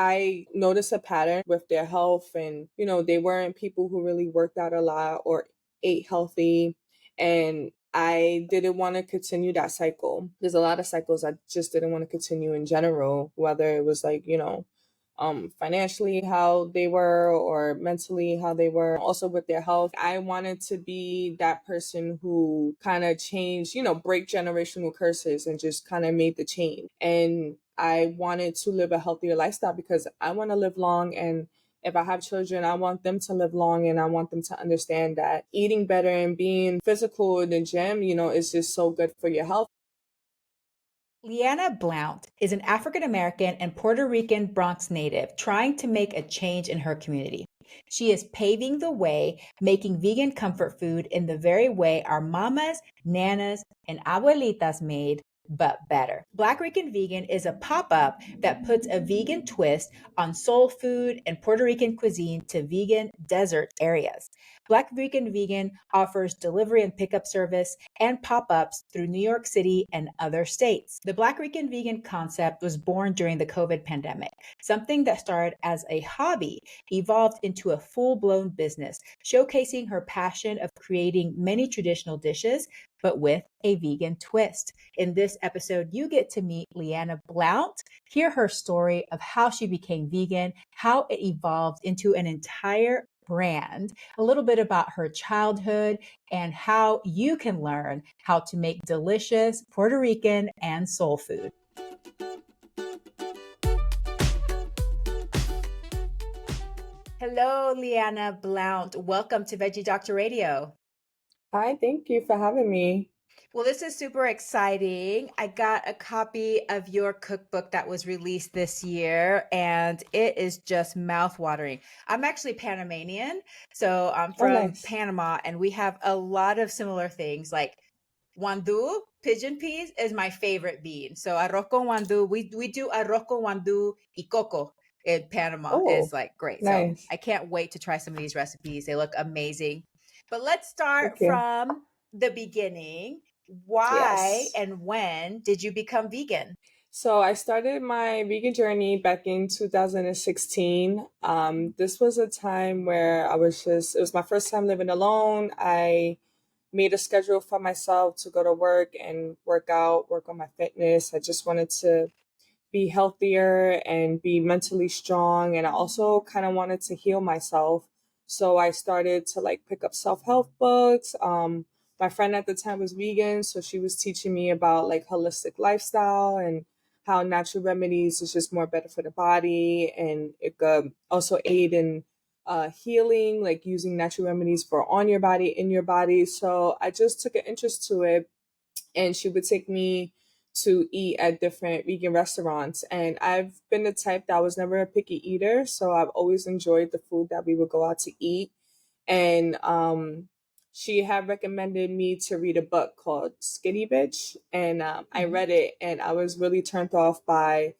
I noticed a pattern with their health, and, they weren't people who really worked out a lot or ate healthy. And I didn't want to continue that cycle. There's a lot of cycles I just didn't want to continue in general, whether it was like, financially how they were or mentally how they were, also with their health. I wanted to be that person who kind of changed, break generational curses and just kind of made the change. And I wanted to live a healthier lifestyle because I want to live long, and if I have children, I want them to live long, and I want them to understand that eating better and being physical in the gym, is just so good for your health. Lyana Blount is an African American and Puerto Rican Bronx native trying to make a change in her community. She is paving the way, making vegan comfort food in the very way our mamas, nanas, and abuelitas made, but better. Black Rican Vegan is a pop up that puts a vegan twist on soul food and Puerto Rican cuisine to vegan desert areas. Black Rican Vegan offers delivery and pickup service and pop ups through New York City and other states. The Black Rican Vegan concept was born during the COVID pandemic. Something that started as a hobby evolved into a full blown business, showcasing her passion of creating many traditional dishes, but with a vegan twist. In this episode, you get to meet Lyana Blount, hear her story of how she became vegan, how it evolved into an entire brand, a little bit about her childhood, and how you can learn how to make delicious Puerto Rican and soul food. Hello, Lyana Blount. Welcome to Veggie Doctor Radio. Hi, thank you for having me. Well, this is super exciting. I got a copy of your cookbook that was released this year, and it is just mouth-watering. I'm actually Panamanian, so I'm Oh, from nice. Panama, and we have a lot of similar things. Like wandu, pigeon peas, is my favorite bean. So arroz con wandu, we do arroz con wandu y coco in Panama. Oh, Is like great. So nice. I can't wait to try some of these recipes. They look amazing. But let's start Thank you. from the beginning. Why Yes. and when did you become vegan? So I started my vegan journey back in 2016. This was a time where it was my first time living alone. I made a schedule for myself to go to work and work out, work on my fitness. I just wanted to be healthier and be mentally strong. And I also kind of wanted to heal myself. So I started to like pick up self-help books. My friend at the time was vegan, so she was teaching me about like holistic lifestyle and how natural remedies is just more better for the body, and it could also aid in healing, like using natural remedies for on your body, in your body. So I just took an interest to it, and she would take me to eat at different vegan restaurants. And I've been the type that was never a picky eater, so I've always enjoyed the food that we would go out to eat. And she had recommended me to read a book called Skinny Bitch, and I Mhm. read it, and I was really turned off by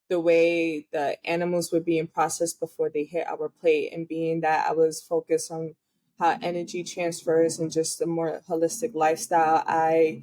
the way the animals were being processed before they hit our plate, and being that I was focused on how energy transfers and just a more holistic lifestyle, I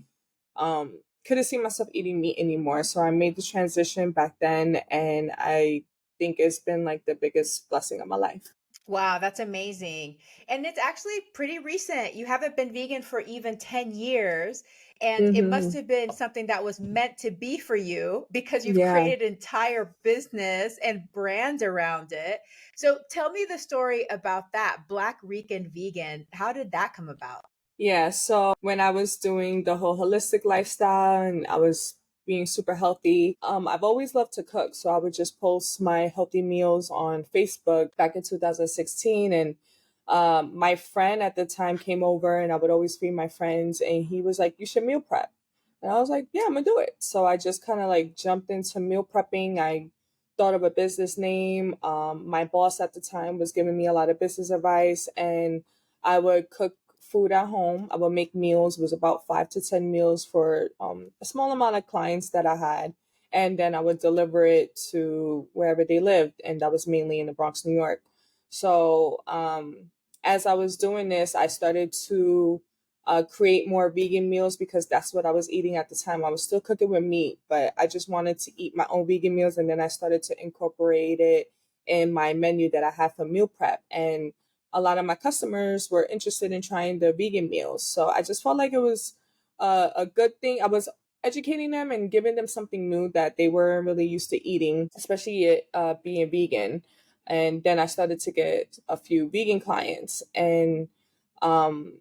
couldn't see myself eating meat anymore. So I made the transition back then, and I think it's been like the biggest blessing of my life. Wow, that's amazing. And it's actually pretty recent. You haven't been vegan for even 10 years. And it must Hmm. have been something that was meant to be for you because you've Yeah. created an entire business and brand around it. So tell me the story about that Black Rican Vegan. How did that come about? Yeah. So when I was doing the whole holistic lifestyle and I was being super healthy, I've always loved to cook. So I would just post my healthy meals on Facebook back in 2016. And my friend at the time came over, and I would always feed my friends. And he was like, "You should meal prep." And I was like, "Yeah, I'm going to do it." So I just kind of like jumped into meal prepping. I thought of a business name. My boss at the time was giving me a lot of business advice, and I would cook food at home. I would make meals. It was about 5 to 10 meals for a small amount of clients that I had. And then I would deliver it to wherever they lived. And that was mainly in the Bronx, New York. So as I was doing this, I started to create more vegan meals because that's what I was eating at the time. I was still cooking with meat, but I just wanted to eat my own vegan meals. And then I started to incorporate it in my menu that I have for meal prep. And a lot of my customers were interested in trying the vegan meals. So I just felt like it was a good thing. I was educating them and giving them something new that they weren't really used to eating, especially it being vegan. And then I started to get a few vegan clients. And um,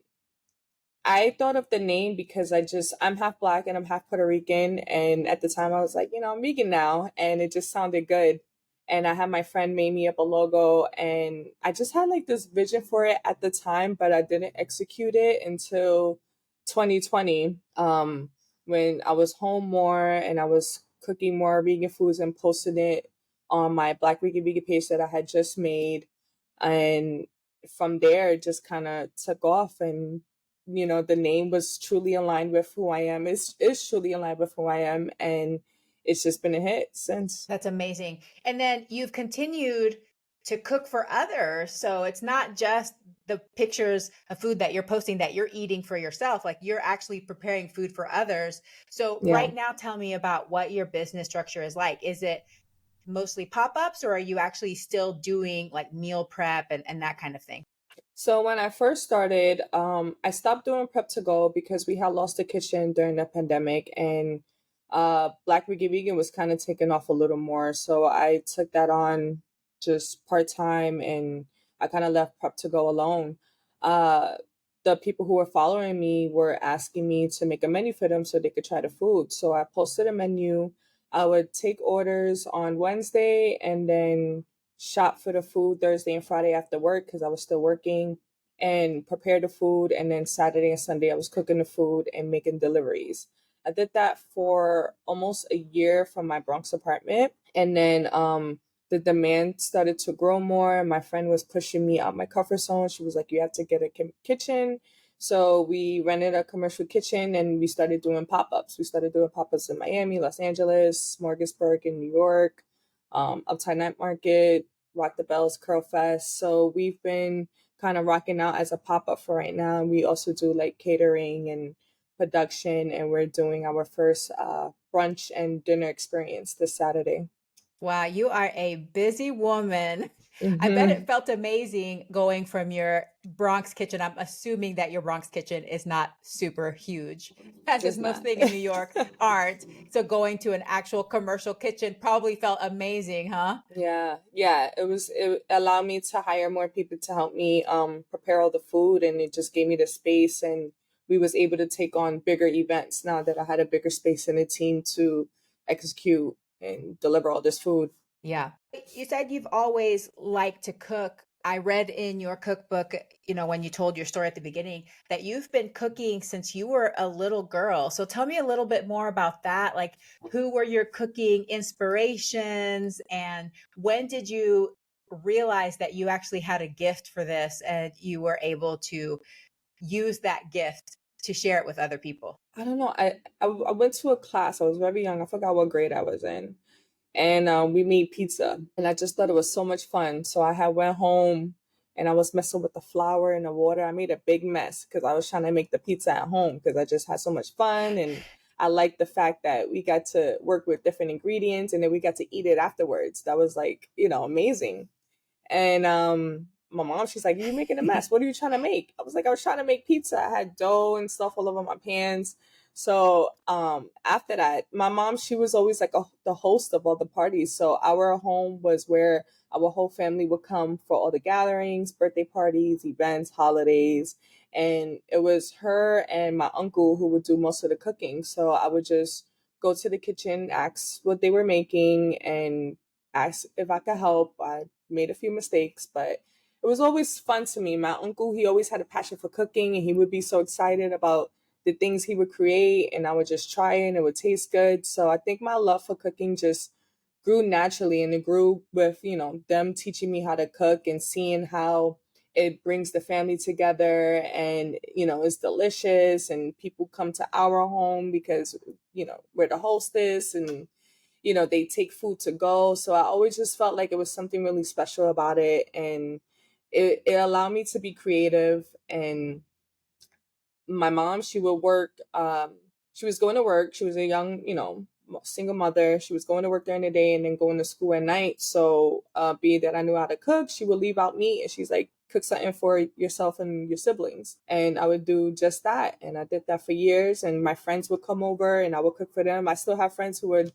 I thought of the name because I'm half black and I'm half Puerto Rican. And at the time I was like, I'm vegan now. And it just sounded good. And I had my friend made me up a logo and I just had like this vision for it at the time, but I didn't execute it until 2020. When I was home more and I was cooking more vegan foods and posting it on my Black Vegan page that I had just made. And from there, it just kind of took off. And the name was truly aligned with who I am. Is truly aligned with who I am, and it's just been a hit since. That's amazing. And then you've continued to cook for others. So it's not just the pictures of food that you're posting that you're eating for yourself, like you're actually preparing food for others. So Yeah. right now, tell me about what your business structure is like. Is it mostly pop-ups or are you actually still doing like meal prep and that kind of thing? So when I first started, I stopped doing prep to go because we had lost the kitchen during the pandemic, and Black Vegan was kind of taking off a little more. So I took that on just part time, and I kind of left prep to go alone. Uh, the people who were following me were asking me to make a menu for them so they could try the food. So I posted a menu. I would take orders on Wednesday and then shop for the food Thursday and Friday after work because I was still working, and prepare the food. And then Saturday and Sunday, I was cooking the food and making deliveries. I did that for almost a year from my Bronx apartment. And then the demand started to grow more. My friend was pushing me out my comfort zone. She was like, you have to get a kitchen. So we rented a commercial kitchen and we started doing pop ups. We started doing pop ups in Miami, Los Angeles, Smorgasburg in New York, Uptown Night Market, Rock the Bells, Curl Fest. So we've been kind of rocking out as a pop up for right now. And we also do like catering and production, and we're doing our first brunch and dinner experience this Saturday. Wow, you are a busy woman. I bet it Hmm. felt amazing going from your Bronx kitchen. I'm assuming that your Bronx kitchen is not super huge, as is It's most not. things in New York aren't. So going to an actual commercial kitchen probably felt amazing, huh? Yeah, yeah. It allowed me to hire more people to help me prepare all the food, and it just gave me the space, and we was able to take on bigger events now that I had a bigger space and a team to execute and deliver all this food. Yeah. You said you've always liked to cook. I read in your cookbook, when you told your story at the beginning, that you've been cooking since you were a little girl. So tell me a little bit more about that. Like, who were your cooking inspirations, and when did you realize that you actually had a gift for this and you were able to use that gift to share it with other people? I don't know. I went to a class. I was very young. I forgot what grade I was in, and we made pizza, and I just thought it was so much fun. So I had went home and I was messing with the flour and the water. I made a big mess because I was trying to make the pizza at home because I just had so much fun, and I liked the fact that we got to work with different ingredients and then we got to eat it afterwards. That was like, amazing. And my mom, she's like, "You making a mess? What are you trying to make?" I was like, "I was trying to make pizza. I had dough and stuff all over my pans." So after that, my mom, she was always like the host of all the parties. So our home was where our whole family would come for all the gatherings, birthday parties, events, holidays. And it was her and my uncle who would do most of the cooking. So I would just go to the kitchen, ask what they were making, and ask if I could help. I made a few mistakes, but it was always fun to me. My uncle, he always had a passion for cooking, and he would be so excited about the things he would create, and I would just try it and it would taste good. So I think my love for cooking just grew naturally, and it grew with, them teaching me how to cook and seeing how it brings the family together, and it's delicious, and people come to our home because we're the hostess, and they take food to go. So I always just felt like it was something really special about it. And it allowed me to be creative and my mom, she would work. She was going to work. She was a young, single mother. She was going to work during the day and then going to school at night. So, be it that I knew how to cook, she would leave out meat and she's like, cook something for yourself and your siblings. And I would do just that. And I did that for years. And my friends would come over and I would cook for them. I still have friends who would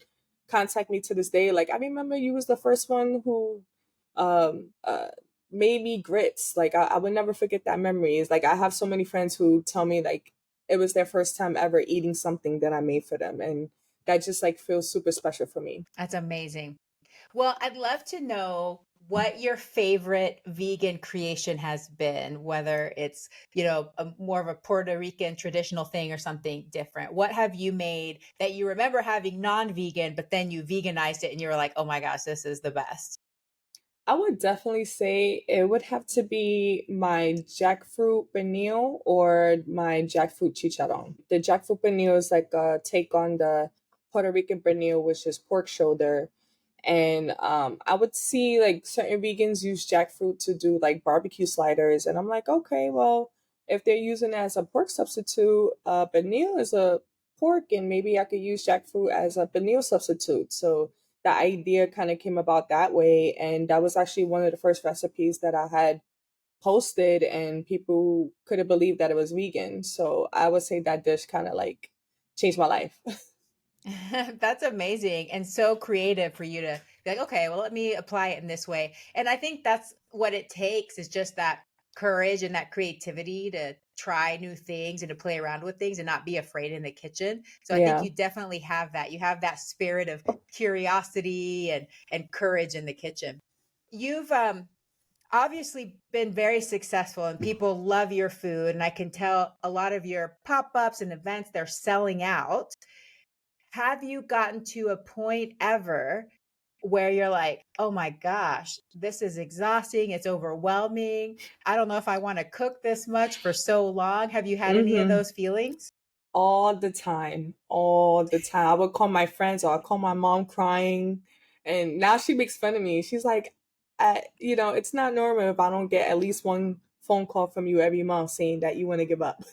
contact me to this day. Like, I remember you was the first one who um, uh, made me grits. Like I would never forget that memory. It's like I have so many friends who tell me like it was their first time ever eating something that I made for them, and that just like feels super special for me. That's amazing. Well, I'd love to know what your favorite vegan creation has been, whether it's, more of a Puerto Rican traditional thing or something different. What have you made that you remember having non-vegan, but then you veganized it and you were like, oh my gosh, this is the best? I would definitely say it would have to be my jackfruit pernil or my jackfruit chicharron. The jackfruit pernil is like a take on the Puerto Rican pernil, which is pork shoulder. And I would see like certain vegans use jackfruit to do like barbecue sliders. And I'm like, okay, well, if they're using it as a pork substitute, pernil is a pork, and maybe I could use jackfruit as a pernil substitute. So the idea kind of came about that way. And that was actually one of the first recipes that I had posted, and people couldn't believe that it was vegan. So I would say that dish kind of like changed my life. That's amazing and so creative for you to be like, okay, well, let me apply it in this way. And I think that's what it takes is just that courage and that creativity to try new things and to play around with things and not be afraid in the kitchen. So I think Yeah. you definitely have that. You have that spirit of curiosity and courage in the kitchen. You've obviously been very successful and people love your food, and I can tell a lot of your pop-ups and events they're selling out. Have you gotten to a point ever where you're like, "Oh my gosh, this is exhausting, it's overwhelming. I don't know if I wanna cook this much for so long." Have you had any of Hmm. those feelings? All the time, all the time. I would call my friends or I call my mom crying, and now she makes fun of me. She's like, it's not normal if I don't get at least one phone call from you every month saying that you want to give up,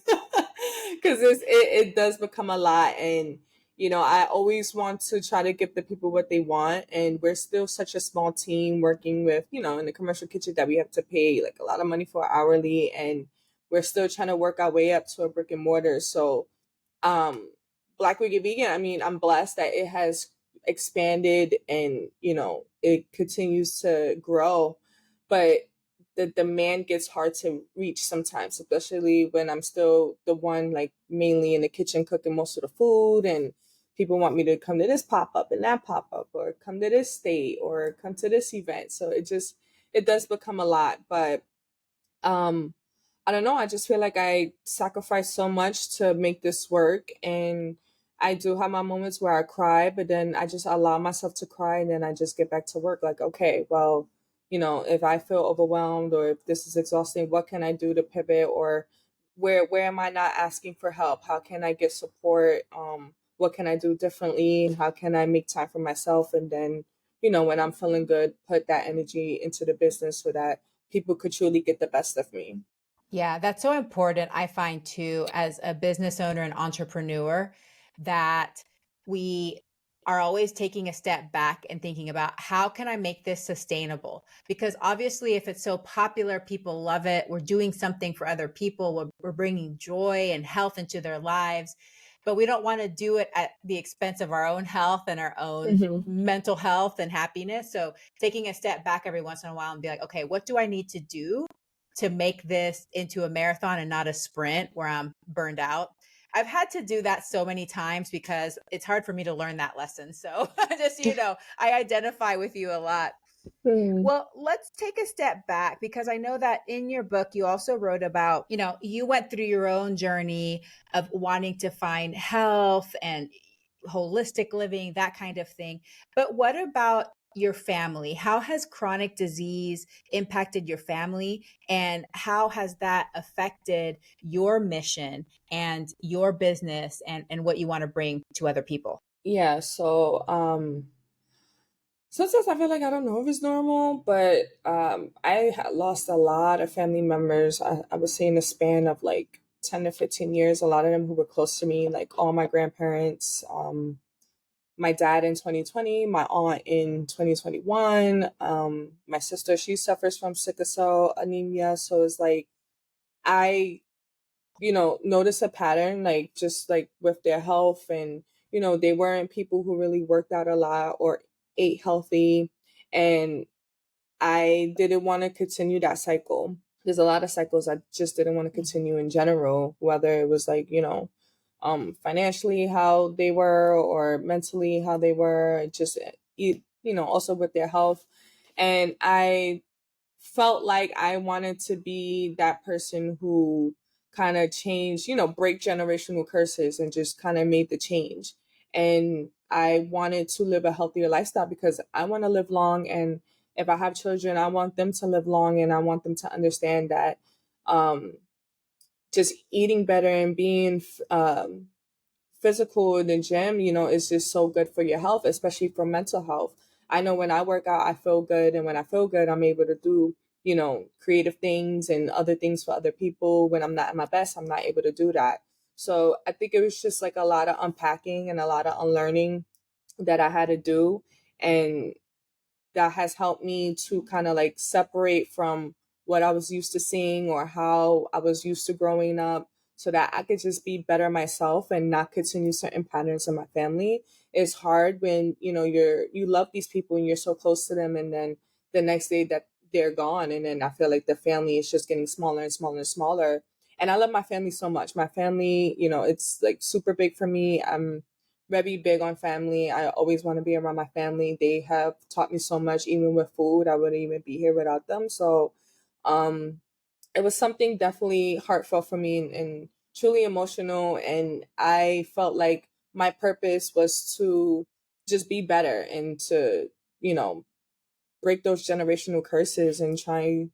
because it does become a lot, and I always want to try to give the people what they want, and we're still such a small team working with in the commercial kitchen that we have to pay like a lot of money for hourly, and we're still trying to work our way up to a brick and mortar. So um Black Wicked Vegan, I mean, I'm blessed that it has expanded and it continues to grow, but the demand gets hard to reach sometimes, especially when I'm still the one like mainly in the kitchen cooking most of the food, and people want me to come to this pop-up and that pop-up or come to this state or come to this event. So it does become a lot, but um I don't know, I just feel like I sacrifice so much to make this work, and I do have my moments where I cry, but then I just allow myself to cry and then I just get back to work like, okay, well, if I feel overwhelmed or if this is exhausting, what can I do to pivot, or where am I not asking for help? How can I get support? What can I do differently? How can I make time for myself? And then, when I'm feeling good, put that energy into the business so that people could truly get the best of me. Yeah, that's so important, I find too, as a business owner and entrepreneur, that we are always taking a step back and thinking about how can I make this sustainable? Because obviously, if it's so popular, people love it. We're doing something for other people, we're bringing joy and health into their lives, but we don't want to do it at the expense of our own health and our own Hmm. mental health and happiness. So, taking a step back every once in a while and be like, okay, what do I need to do to make this into a marathon and not a sprint where I'm burned out? I've had to do that so many times because it's hard for me to learn that lesson. So just so you know, I identify with you a lot. Mm. Well, let's take a step back because I know that in your book, you also wrote about, you went through your own journey of wanting to find health and holistic living, that kind of thing. But what about your family? How has chronic disease impacted your family? And how has that affected your mission and your business and what you want to bring to other people? Yeah, so sometimes I feel like I don't know if it's normal, but I had lost a lot of family members. I would say in the span of like 10 to 15 years, a lot of them who were close to me, like all my grandparents, my dad in 2020, my aunt in 2021, my sister, she suffers from sickle cell anemia. So it's like, I, notice a pattern, like just like with their health, and, they weren't people who really worked out a lot or ate healthy. And I didn't want to continue that cycle. There's a lot of cycles I just didn't want to continue in general, whether it was like, financially how they were or mentally how they were, just, also with their health. And I felt like I wanted to be that person who kind of changed, break generational curses and just kind of made the change. And I wanted to live a healthier lifestyle because I want to live long. And if I have children, I want them to live long, and I want them to understand that um, just eating better and being physical in the gym, is just so good for your health, especially for mental health. I know when I work out, I feel good. And when I feel good, I'm able to do, creative things and other things for other people. When I'm not at my best, I'm not able to do that. So I think it was just like a lot of unpacking and a lot of unlearning that I had to do. And that has helped me to kind of like separate from what I was used to seeing or how I was used to growing up, so that I could just be better myself and not continue certain patterns in my family. It's hard when, you love these people and you're so close to them, and then the next day that they're gone, and then I feel like the family is just getting smaller and smaller and smaller. And I love my family so much. My family, it's like super big for me. I'm very big on family. I always want to be around my family. They have taught me so much, even with food. I wouldn't even be here without them. So um, it was something definitely heartfelt for me, and truly emotional. And I felt like my purpose was to just be better and to, you know, break those generational curses and try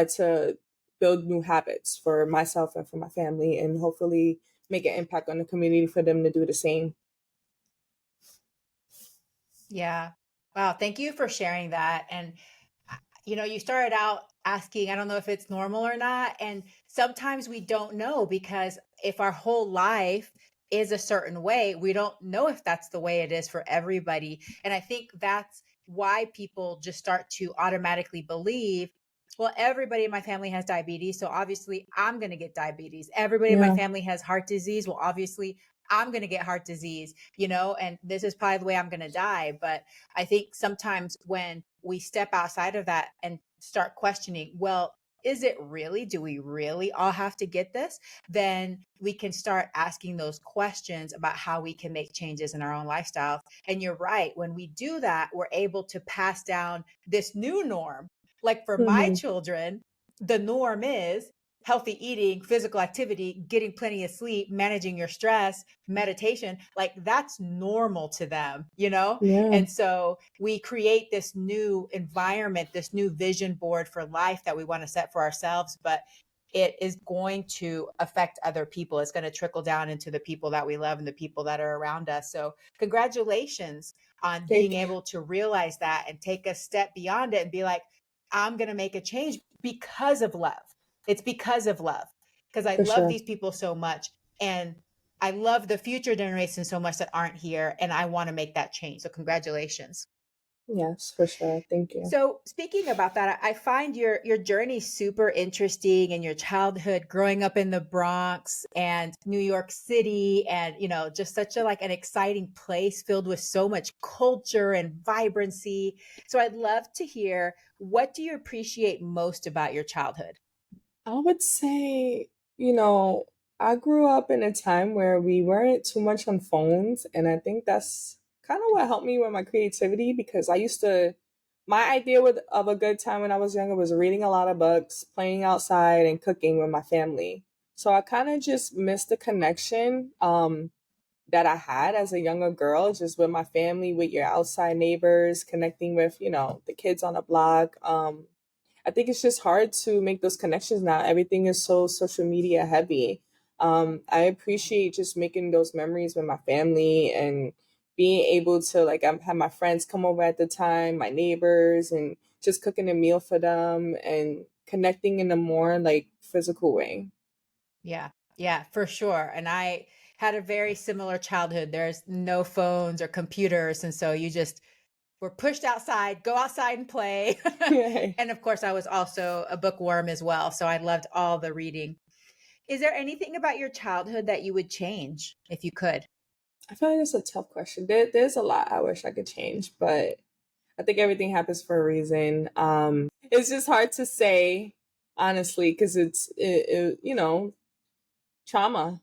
to build new habits for myself and for my family, and hopefully make an impact on the community for them to do the same. Yeah. Wow. Thank you for sharing that. And, you started out asking, I don't know if it's normal or not. And sometimes we don't know, because if our whole life is a certain way, we don't know if that's the way it is for everybody. And I think that's why people just start to automatically believe, well, everybody in my family has diabetes. So obviously I'm going to get diabetes. Everybody in my Yeah. family has heart disease. Well, obviously I'm going to get heart disease, and this is probably the way I'm going to die. But I think sometimes when we step outside of that and start questioning, well, is it really? Do we really all have to get this? Then we can start asking those questions about how we can make changes in our own lifestyles. And you're right. When we do that, we're able to pass down this new norm. Like for my Hmm. children, the norm is healthy eating, physical activity, getting plenty of sleep, managing your stress, meditation. Like that's normal to them. Yeah. And so we create this new environment, this new vision board for life that we want to set for ourselves. But it is going to affect other people. It's going to trickle down into the people that we love and the people that are around us. So, congratulations on being Thank you. able to realize that and take a step beyond it and be like, I'm going to make a change because of love. It's because of love, because I For love sure. these people so much. And I love the future generations so much that aren't here. And I want to make that change. So, congratulations. Yes, for sure. Thank you. So speaking about that, I find your journey super interesting, and your childhood growing up in the Bronx and New York City, and just such a like an exciting place filled with so much culture and vibrancy. So I'd love to hear, what do you appreciate most about your childhood? I would say, I grew up in a time where we weren't too much on phones. And I think that's kind of what helped me with my creativity, because my idea of a good time when I was younger was reading a lot of books, playing outside, and cooking with my family. So I kind of just missed the connection that I had as a younger girl, just with my family, with your outside neighbors, connecting with, the kids on the block. I think it's just hard to make those connections now. Everything is so social media heavy. I appreciate just making those memories with my family and being able to like I had my friends come over at the time, my neighbors, and just cooking a meal for them and connecting in a more like physical way. Yeah. Yeah, for sure. And I had a very similar childhood. There's no phones or computers. And so you just were pushed outside, go outside and play. Right. And of course, I was also a bookworm as well. So I loved all the reading. Is there anything about your childhood that you would change if you could? I feel like that's a tough question. There's a lot I wish I could change, but I think everything happens for a reason. It's just hard to say, honestly, because trauma,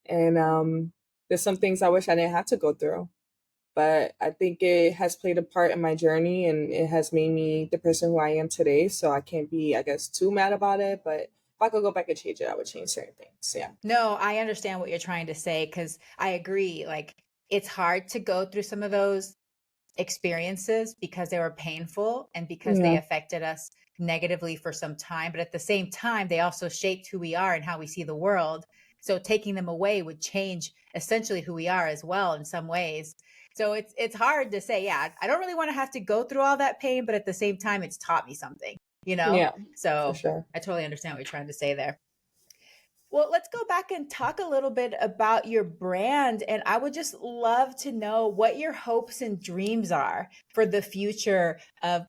and there's some things I wish I didn't have to go through. But I think it has played a part in my journey, and it has made me the person who I am today. So I can't be, I guess, too mad about it. But if I could go back and change it, I would change certain things. Yeah. No, I understand what you're trying to say because I agree. Like, it's hard to go through some of those experiences because they were painful and because they Yeah. affected us negatively for some time. But at the same time, they also shaped who we are and how we see the world. So taking them away would change essentially who we are as well in some ways. So it's hard to say, yeah, I don't really want to have to go through all that pain, but at the same time, it's taught me something, you know? Yeah, for So sure. I totally understand what you're trying to say there. Well, let's go back and talk a little bit about your brand. And I would just love to know what your hopes and dreams are for the future of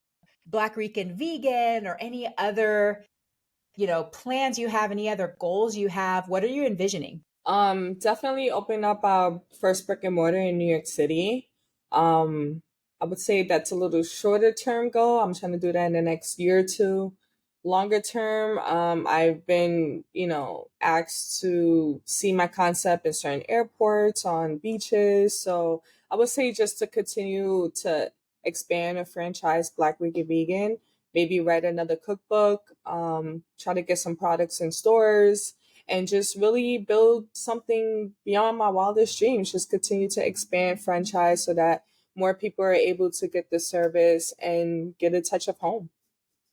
Black Rican Vegan or any other, plans you have, any other goals you have. What are you envisioning? Definitely open up our first brick and mortar in New York City. Um, I would say that's a little shorter term goal. I'm trying to do that in the next year or two. Longer term, I've been, asked to see my concept in certain airports, on beaches. So I would say just to continue to expand a franchise, Black Wicked Vegan, maybe write another cookbook, try to get some products in stores, and just really build something beyond my wildest dreams. Just continue to expand franchise so that more people are able to get the service and get a touch of home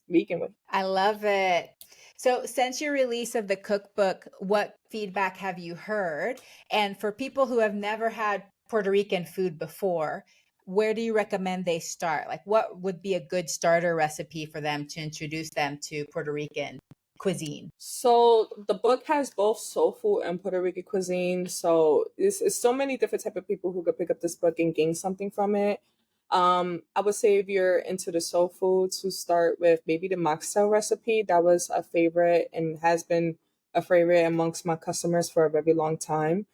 vegan with. I love it. So, since your release of the cookbook, what feedback have you heard? And for people who have never had Puerto Rican food before, where do you recommend they start? Like, what would be a good starter recipe for them to introduce them to Puerto Rican cuisine? So the book has both soul food and Puerto Rican cuisine. So it's so many different type of people who could pick up this book and gain something from it. I would say if you're into the soul food, to start with maybe the moxtail recipe. That was a favorite and has been a favorite amongst my customers for a very long time.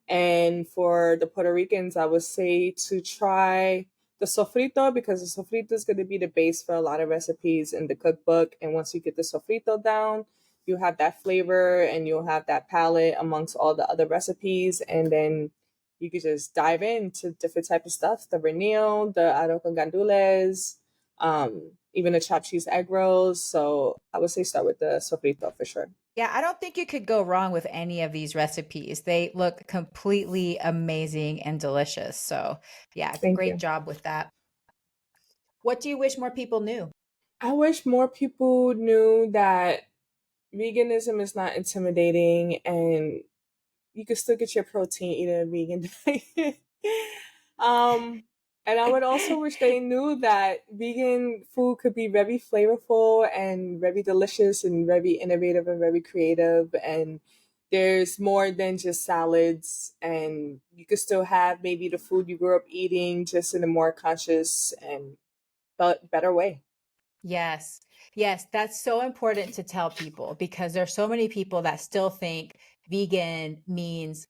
And for the Puerto Ricans, I would say to try the sofrito, because the sofrito is going to be the base for a lot of recipes in the cookbook. And once you get the sofrito down, you have that flavor and you'll have that palette amongst all the other recipes. And then you could just dive into different type of stuff, the vernil, the arroz con gandules, even the chopped cheese egg rolls. So I would say start with the sofrito for sure. Yeah, I don't think you could go wrong with any of these recipes. They look completely amazing and delicious. So, yeah, Thank great you. job with that. What do you wish more people knew? I wish more people knew that veganism is not intimidating, and you can still get your protein eating a vegan diet. um, and I would also wish they knew that vegan food could be very flavorful and very delicious and very innovative and very creative. And there's more than just salads, and you could still have maybe the food you grew up eating just in a more conscious and better way. Yes. Yes, that's so important to tell people because there's so many people that still think vegan means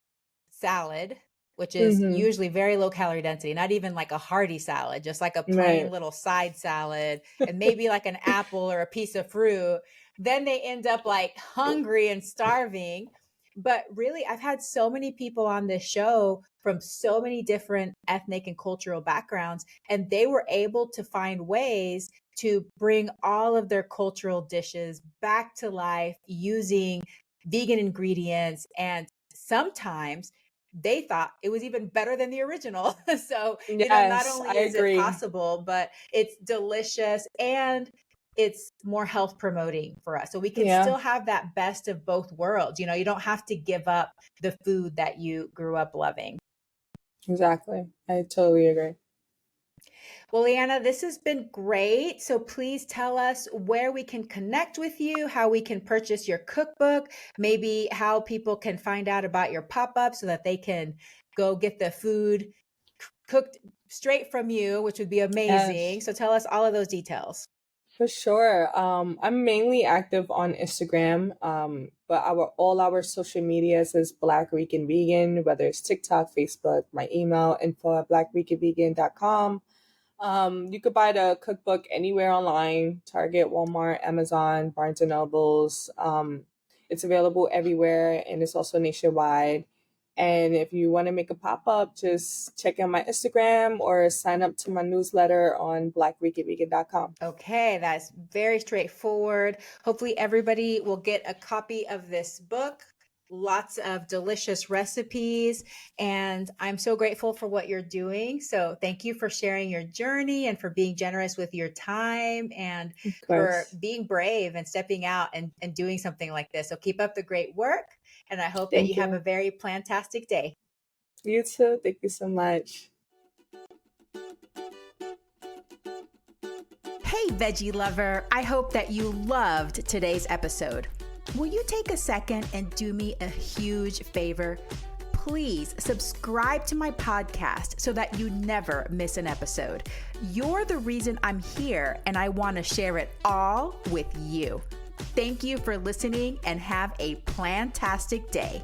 salad, which is Mm-hmm. usually very low calorie density, not even like a hearty salad, just like a plain Right. little side salad and maybe like an apple or a piece of fruit. Then they end up like hungry and starving. But really, I've had so many people on this show from so many different ethnic and cultural backgrounds, and they were able to find ways to bring all of their cultural dishes back to life using vegan ingredients. And sometimes they thought it was even better than the original. So, not Yes, I only is it agree. possible, but it's delicious and it's more health promoting for us. So we can Yeah, still have that best of both worlds. You don't have to give up the food that you grew up loving. exactly. I totally agree. Well, Lyana, this has been great. So please tell us where we can connect with you, how we can purchase your cookbook, maybe how people can find out about your pop-up so that they can go get the food cooked straight from you, which would be amazing. Yes. So tell us all of those details. For sure. I'm mainly active on Instagram, but our all our social medias is Black Rican Vegan, whether it's TikTok, Facebook, my email, info@blackricanvegan.com. You could buy the cookbook anywhere online, Target, Walmart, Amazon, Barnes and Nobles. It's available everywhere and it's also nationwide. And if you want to make a pop-up, just check out my Instagram or sign up to my newsletter on blackricanvegan.com. Okay, that's very straightforward. Hopefully, everybody will get a copy of this book. Lots of delicious recipes. And I'm so grateful for what you're doing. So, thank you for sharing your journey and for being generous with your time and Of for course. being brave and stepping out and doing something like this. So, keep up the great work. And I hope that you Thank have a you. very plantastic day. You too. Thank you so much. Hey, veggie lover, I hope that you loved today's episode. Will you take a second and do me a huge favor? Please subscribe to my podcast so that you never miss an episode. You're the reason I'm here, and I want to share it all with you. Thank you for listening and have a plantastic day.